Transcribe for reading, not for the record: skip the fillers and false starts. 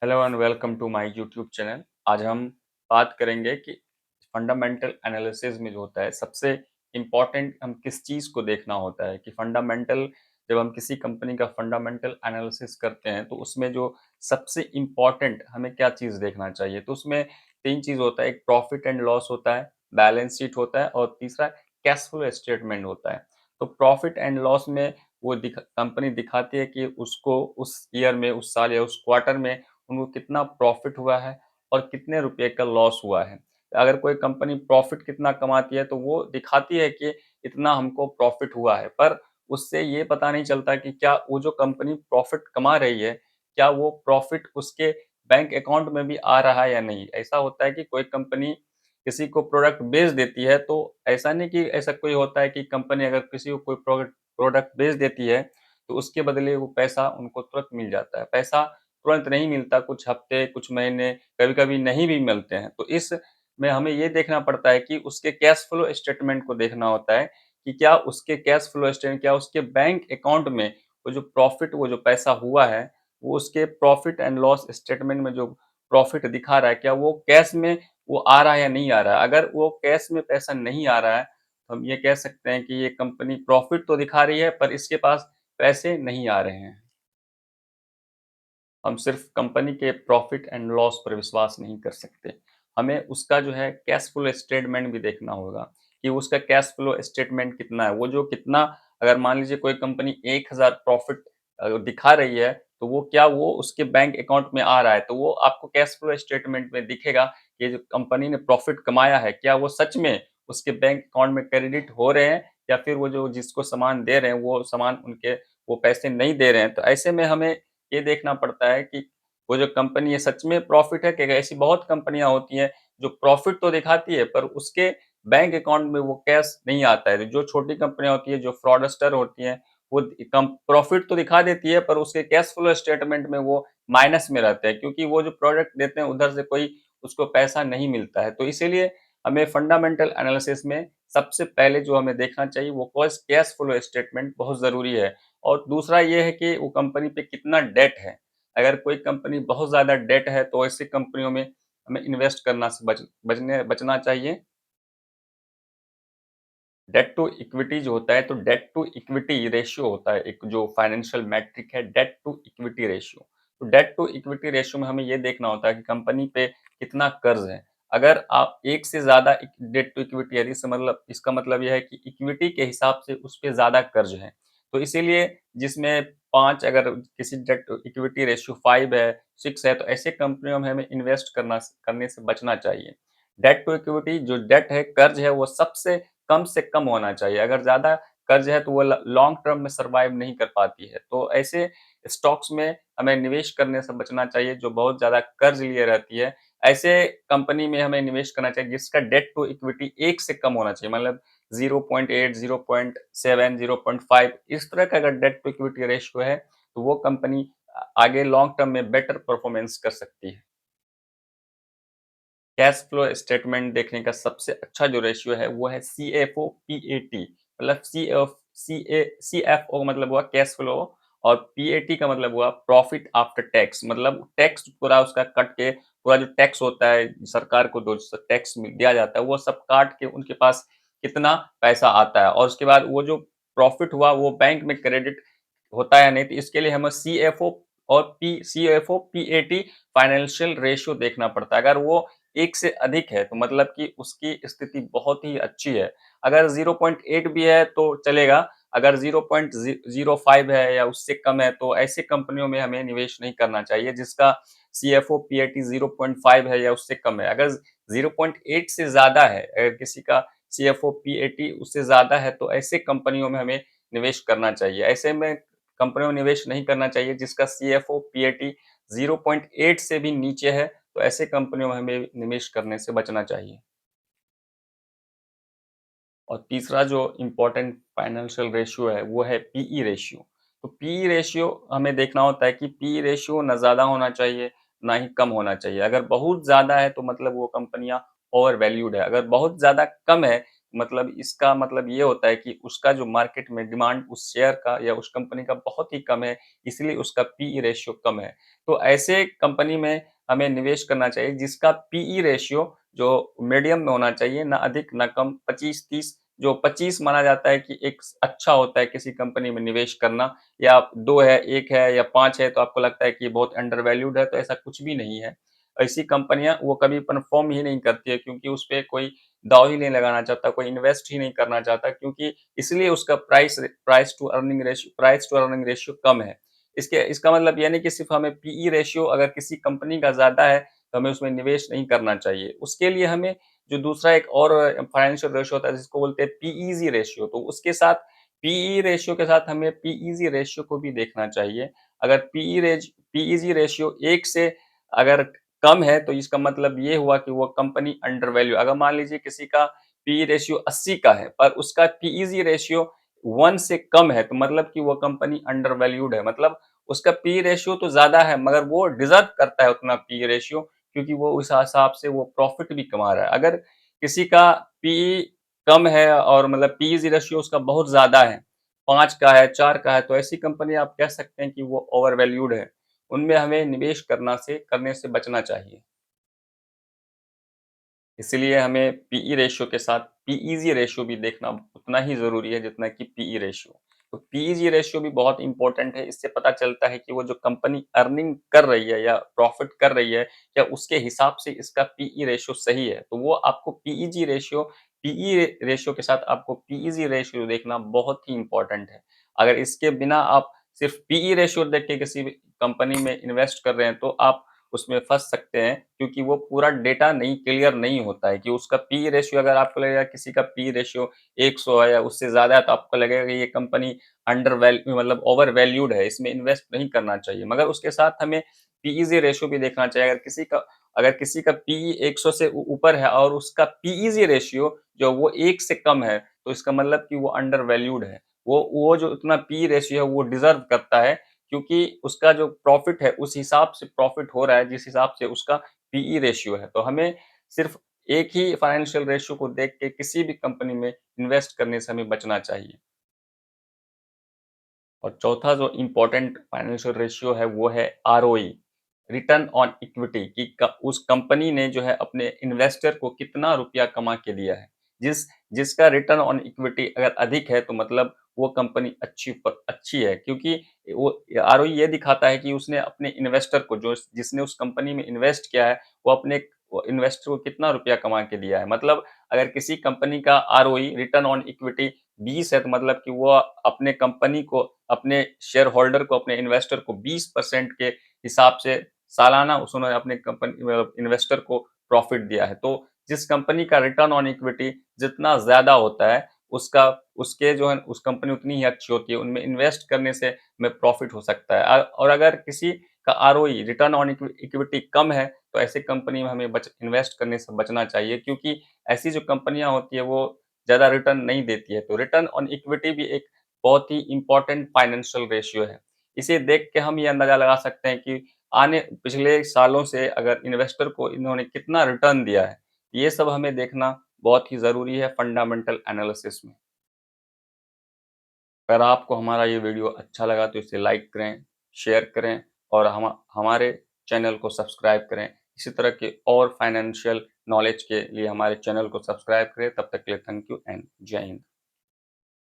Hello and welcome to my YouTube channel. आज हम बात करेंगे कि फंडामेंटल एनालिसिस में जो होता है सबसे इम्पोर्टेंट हम किस चीज़ को देखना होता है कि फंडामेंटल जब हम किसी कंपनी का फंडामेंटल एनालिसिस करते हैं तो उसमें जो सबसे इम्पोर्टेंट हमें क्या चीज़ देखना चाहिए। तो उसमें 3 चीज़ होता है, एक प्रॉफिट एंड लॉस होता है, बैलेंस शीट होता है और तीसरा कैश फ्लो स्टेटमेंट होता है। तो प्रॉफिट एंड लॉस में वो कंपनी दिखाती है कि उसको उस ईयर में, उस साल या उस क्वार्टर में उनको कितना प्रॉफ़िट हुआ है और कितने रुपए का लॉस हुआ है। अगर कोई कंपनी प्रॉफ़िट कितना कमाती है तो वो दिखाती है कि इतना हमको प्रॉफ़िट हुआ है, पर उससे ये पता नहीं चलता कि क्या वो जो कंपनी प्रॉफ़िट कमा रही है, क्या वो प्रॉफ़िट उसके बैंक अकाउंट में भी आ रहा है या नहीं? ऐसा होता है कि कोई कंपनी किसी को प्रोडक्ट बेच देती है, तो ऐसा नहीं कि ऐसा कोई होता है कि कंपनी अगर किसी को कोई प्रोडक्ट बेच देती है, तो उसके बदले वो पैसा उनको तुरंत मिल जाता है। पैसा तुरंत नहीं मिलता, कुछ हफ्ते, कुछ महीने, कभी-कभी नहीं भी मिलते हैं। तो इसमें हमें ये देखना पड़ता है कि उसके कैश फ्लो स्टेटमेंट को देखना होता है कि क्या उसके कैश फ्लो स्टेटमेंट क्या उसके बैंक अकाउंट में वो जो प्रॉफ़िट वो जो पैसा हुआ है, वो उसके प्रॉफ़िट एंड लॉस स्टेटमेंट में जो प्रॉफ़िट दिखा रहा है, क्या वो कैश में वो आ रहा है या नहीं आ रहा है? अगर वो कैश में पैसा नहीं आ रहा है, तो हम ये कह सकते हैं कि ये कंपनी प्रॉफ़िट तो दिखा रही है, पर इसके पास पैसे नहीं आ रहे हैं। हम सिर्फ कंपनी के प्रॉफिट एंड लॉस पर विश्वास नहीं कर सकते। हमें उसका जो है कैश फ्लो स्टेटमेंट भी देखना होगा कि उसका कैश फ्लो स्टेटमेंट कितना है। वो जो कितना अगर मान लीजिए कोई कंपनी 1000 प्रॉफिट दिखा रही है, तो वो क्या वो उसके बैंक अकाउंट में आ रहा है, तो वो आपको कैश फ्लो स्टेटमेंट में दिखेगा कि जो कंपनी ने प्रॉफिट कमाया है, क्या वो सच में उसके बैंक अकाउंट में क्रेडिट हो रहे हैं या फिर वो जो जिसको सामान दे रहे हैं, वो सामान उनके वो पैसे नहीं दे रहे हैं। तो ऐसे में हमें ये देखना पड़ता है कि वो जो कंपनी है सच में प्रॉफ़िट है कि ऐसी बहुत कंपनियाँ होती हैं जो प्रॉफ़िट तो दिखाती है पर उसके बैंक अकाउंट में वो कैश नहीं आता है। जो छोटी कंपनियाँ होती हैं, जो फ्रॉडस्टर होती हैं, वो कम प्रॉफ़िट तो दिखा देती है पर उसके कैश फ्लो स्टेटमेंट में वो माइनस में रहते हैं क्योंकि वो जो प्रोडक्ट देते हैं उधर से कोई उसको पैसा नहीं मिलता है। तो इसीलिए हमें फंडामेंटल एनालिसिस में सबसे पहले जो हमें देखना चाहिए वो कैश फ्लो स्टेटमेंट बहुत ज़रूरी है। और दूसरा ये है कि वो कंपनी पे कितना डेट है। अगर कोई कंपनी बहुत ज़्यादा डेट है तो ऐसी कंपनियों में हमें इन्वेस्ट करना से बचना चाहिए। डेट टू इक्विटी जो होता है तो डेट टू इक्विटी रेशियो होता है, एक जो फाइनेंशियल मैट्रिक है डेट टू इक्विटी रेशियो। तो डेट टू इक्विटी रेशियो में हमें ये देखना होता है कि कंपनी पे कितना कर्ज है। अगर आप एक से ज़्यादा डेट टू इक्विटी है इसका मतलब यह है कि इक्विटी के हिसाब से उस पे ज़्यादा कर्ज है। तो इसीलिए जिसमें 5 अगर किसी डेट टू इक्विटी रेशियो 5 है, 6 है तो ऐसे कंपनियों में हमें इन्वेस्ट करने से बचना चाहिए। डेट टू इक्विटी जो डेट है, कर्ज है वो सबसे कम से कम होना चाहिए। अगर ज़्यादा कर्ज है तो वो ल लॉन्ग टर्म में सर्वाइव नहीं कर पाती है। तो ऐसे स्टॉक्स में हमें निवेश करने से बचना चाहिए जो बहुत ज़्यादा कर्ज लिए रहती है। ऐसे कंपनी में हमें निवेश करना चाहिए जिसका डेट टू इक्विटी 1 से कम होना चाहिए। मतलब 0.8, 0.7, 0.5 इस तरह का अगर डेट टू इक्विटी रेशियो है, तो वो कंपनी आगे लॉन्ग टर्म में बेटर परफॉर्मेंस कर सकती है। कैश फ्लो स्टेटमेंट देखने का सबसे अच्छा जो रेशियो है वो है सीएफओ पीएटी। मतलब सीएफओ का मतलब हुआ कैश फ्लो और पीएटी का मतलब हुआ प्रॉफिट आफ्टर टैक्स। मतलब टैक्स पूरा उसका कट के पूरा जो टैक्स होता है सरकार को जो टैक्स दिया जाता है वो सब काट के उनके पास कितना पैसा आता है और उसके बाद वो जो प्रॉफिट हुआ वो बैंक में क्रेडिट होता है या नहीं। तो इसके लिए हमें सीएफओ पीएटी फाइनेंशियल रेशियो देखना पड़ता है। अगर वो 1 से अधिक है तो मतलब कि उसकी स्थिति बहुत ही अच्छी है। अगर 0.8 भी है तो चलेगा, अगर 0.05 है या उससे कम है तो ऐसी कंपनियों में हमें निवेश नहीं करना चाहिए जिसका सीएफओ पीएटी 0.5 है या उससे कम है। अगर 0.8 से ज़्यादा है, अगर किसी का सीएफओ पीएटी उससे ज़्यादा है तो ऐसे कंपनियों में हमें निवेश करना चाहिए। ऐसे में कंपनियों में निवेश नहीं करना चाहिए जिसका सीएफओ पीएटी 0.8 से भी नीचे है, तो ऐसे कंपनियों में हमें निवेश करने से बचना चाहिए। और तीसरा जो इम्पोर्टेंट फाइनेंशियल रेशियो है, वो है पीई रेशियो। तो पीई रेशियो हमें देखना होता है कि पीई रेशियो ना ज़्यादा होना चाहिए, ना ही कम होना चाहिए। अगर बहुत ज़्यादा है तो मतलब वो कंपनियाँ ओवर वैल्यूड है, अगर बहुत ज़्यादा कम है मतलब इसका मतलब ये होता है कि उसका जो मार्केट में डिमांड उस शेयर का या उस कंपनी का बहुत ही कम है, इसलिए उसका पीई रेशियो कम है। तो ऐसे कंपनी में हमें निवेश करना चाहिए जिसका पीई रेशियो जो मीडियम में होना चाहिए, ना अधिक ना कम 25-30 जो 25 माना जाता है कि एक अच्छा होता है किसी कंपनी में निवेश करना या 2 है, 1 है या 5 है तो आपको लगता है कि बहुत अंडर वैल्यूड है, तो ऐसा कुछ भी नहीं है। ऐसी कंपनियाँ वो कभी परफ़ॉर्म ही नहीं करती है क्योंकि उसपे कोई दाँव ही नहीं लगाना चाहता, कोई इन्वेस्ट ही नहीं करना चाहता क्योंकि इसलिए उसका प्राइस टू अर्निंग रेशियो कम है। इसका मतलब ये नहीं कि सिर्फ़ हमें पीई रेशियो अगर किसी कंपनी का ज़्यादा है, तो हमें उसमें निवेश नहीं करना चाहिए। उसके लिए हमें जो दूसरा एक और फाइनेंशियल रेशियो होता है जिसको बोलते हैं पीईज़ी रेशियो, तो उसके साथ पीई रेशियो के साथ हमें पीईज़ी रेशियो को भी देखना चाहिए। अगर पीईज़ी रेशियो 1 से अगर कम है तो इसका मतलब ये हुआ कि वो कंपनी अंडर वैल्यू अगर मान लीजिए किसी का पीई रेशियो 80 का है पर उसका पीईज़ी रेशियो 1 से कम है तो मतलब कि वो कंपनी अंडर वैल्यूड है। मतलब उसका पीई रेशियो तो ज़्यादा है मगर वो डिज़र्व करता है उतना पीई रेशियो क्योंकि वो उस हिसाब से वो प्रॉफ़िट भी कमा रहा है। अगर किसी का पीई कम है और मतलब पीई रेशियो उसका बहुत ज़्यादा है, 5 का है, 4 का है, तो ऐसी कंपनी आप कह सकते हैं कि वो ओवर वैल्यूड है। उनमें हमें निवेश करने से बचना चाहिए। इसलिए हमें पीई रेशियो के साथ पीईज़ी रेशियो भी देखना उतना ही ज़रूरी है जितना कि पीई रेशियो। तो पीईज़ी रेशियो भी बहुत इम्पोर्टेंट है, इससे पता चलता है कि वो जो कंपनी अर्निंग कर रही है या प्रॉफ़िट कर रही है, क्या उसके हिसाब से इसका पीई रेशियो सही है। तो वो आपको पीई रेशियो के साथ आपको पीईज़ी रेशियो देखना बहुत ही इम्पोर्टेंट है। अगर इसके बिना आप सिर्फ़ पीई रेशियो देख के किसी भी कंपनी में इन्वेस्ट कर रहे हैं, तो आप उसमें फँस सकते हैं क्योंकि वो पूरा डेटा नहीं क्लियर नहीं होता है कि उसका पी रेशियो अगर आपको लगेगा किसी का पी रेशियो 100 है या उससे ज़्यादा है तो आपको लगेगा कि ये कंपनी मतलब ओवर वैल्यूड है, इसमें इन्वेस्ट नहीं करना चाहिए। मगर उसके साथ हमें पीईज़ी रेशियो भी देखना चाहिए। अगर किसी का पीई 100 से ऊ ऊपर है और उसका पीईज़ी रेशियो जो वो 1 से कम है, तो इसका मतलब कि वो अंडर वैल्यूड है। वो जो उतना पी रेशियो है वो डिज़र्व करता है क्योंकि उसका जो प्रॉफ़िट है, उस हिसाब से प्रॉफ़िट हो रहा है, जिस हिसाब से उसका पीई रेशियो है। तो हमें सिर्फ़ एक ही फाइनेंशियल रेशियो को देख के किसी भी कंपनी में इन्वेस्ट करने से हमें बचना चाहिए। और चौथा जो इम्पोर्टेंट फाइनेंशियल रेशियो है वो है आरओई, रिटर्न ऑन इक्विटी कि क उस कंपनी ने जो है अपने इन्वेस्टर को कितना रुपया कमा के दिया है। जिसका रिटर्न ऑन इक्विटी अगर अधिक है तो मतलब वो कंपनी अच्छी है क्योंकि वो आरओई ये दिखाता है कि उसने अपने इन्वेस्टर को जो जिसने उस कंपनी में इन्वेस्ट किया है, वो इन्वेस्टर को कितना रुपया कमा के दिया है। मतलब अगर किसी कंपनी का आरओई रिटर्न ऑन इक्विटी 20 है तो मतलब कि वो अपने कंपनी को, अपने शेयर होल्डर को, अपने इन्वेस्टर को 20% के हिसाब से सालाना उस उन्होंने अपने इन्वेस्टर को प्रॉफ़िट दिया है। तो जिस कंपनी का रिटर्न ऑन इक्विटी जितना ज़्यादा होता है, उसका उसके जो है उस कंपनी उतनी ही अच्छी होती है, उनमें इन्वेस्ट करने से हमें प्रॉफ़िट हो सकता है। और अगर किसी का आरओई रिटर्न ऑन इक्विटी कम है, तो ऐसी कंपनी में हमें बच इन्वेस्ट करने से बचना चाहिए क्योंकि ऐसी जो कंपनियाँ होती है वो ज़्यादा रिटर्न नहीं देती है। तो रिटर्न ऑन इक्विटी भी एक बहुत ही इम्पोर्टेंट फाइनेंशियल रेशियो है। इसे देख के हम ये अंदाज़ा लगा सकते हैं कि पिछले सालों से अगर इन्वेस्टर को इन्होंने कितना रिटर्न दिया है। ये सब हमें देखना बहुत ही ज़रूरी है फंडामेंटल एनालिसिस में। अगर आपको हमारा ये वीडियो अच्छा लगा तो इसे लाइक करें, शेयर करें और हमारे चैनल को सब्सक्राइब करें। इसी तरह के और फाइनेंशियल नॉलेज के लिए हमारे चैनल को सब्सक्राइब करें। तब तक के लिए थैंक यू एंड जय हिंद।